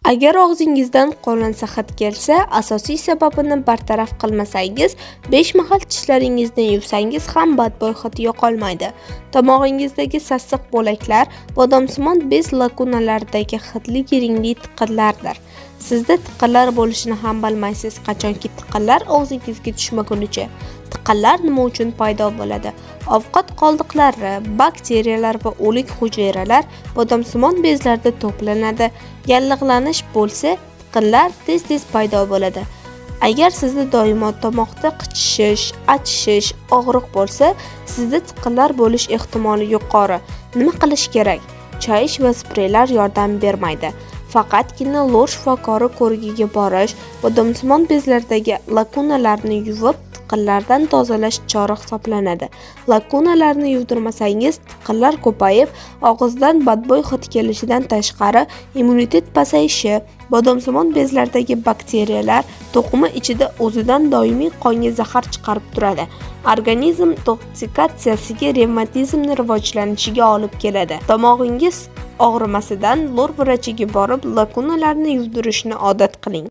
Agar og'zingizdan qo'lansa hid kelsa, asosiy sababini bartaraf qilmasangiz, 5 mahal tishlaringizni yuvsangiz ham badbo'y hid yo'qolmaydi. Tomog'ingizdagi sassiq bo'laklar bodomsimon bez lakunalaridagi hidli yiringli tiqinlardir. Sizda tiqinlar bo'lishini ham bilmaysiz, qachonki tiqinlar og'zingizga tushmagunicha. Tiqinlar nima uchun paydo bo'ladi? Ovqat qoldiqlari, bakteriyalar va o'lik hujayralar bodomsimon bezlarda to'planadi. Yallig'lanish bo'lsa, tiqinlar tez-tez paydo bo'ladi. Agar sizda doimo tomoqda qichishish, achishish, og'riq bo'lsa, sizda tiqinlar bo'lish ehtimoli yuqori. Nima qilish kerak? Chayish va spreylar yordam bermaydi. Faqatgina lor shifokori ko'rigiga borish, bodomsimon bezlardagi lakunalarni yuvib, tiqinlardan tozalash chora hisoblanadi. Lakunalarni yuvdirmasangiz, tiqinlar ko'payib, og'izdan badbo'y hid kelishidan tashqari, immunitet pasayishi, bodomsimon bezlardagi bakteriyalar to'qima ichida o'zidan doimiy qonga zahar chiqarib turadi. Organizm toksikatsiyasiga, revmatizmni rivojlanishiga olib keladi. Tomog'ingiz og'rimasidan lor vrachiga borib, lakunalarni yuvdirishni odat qiling.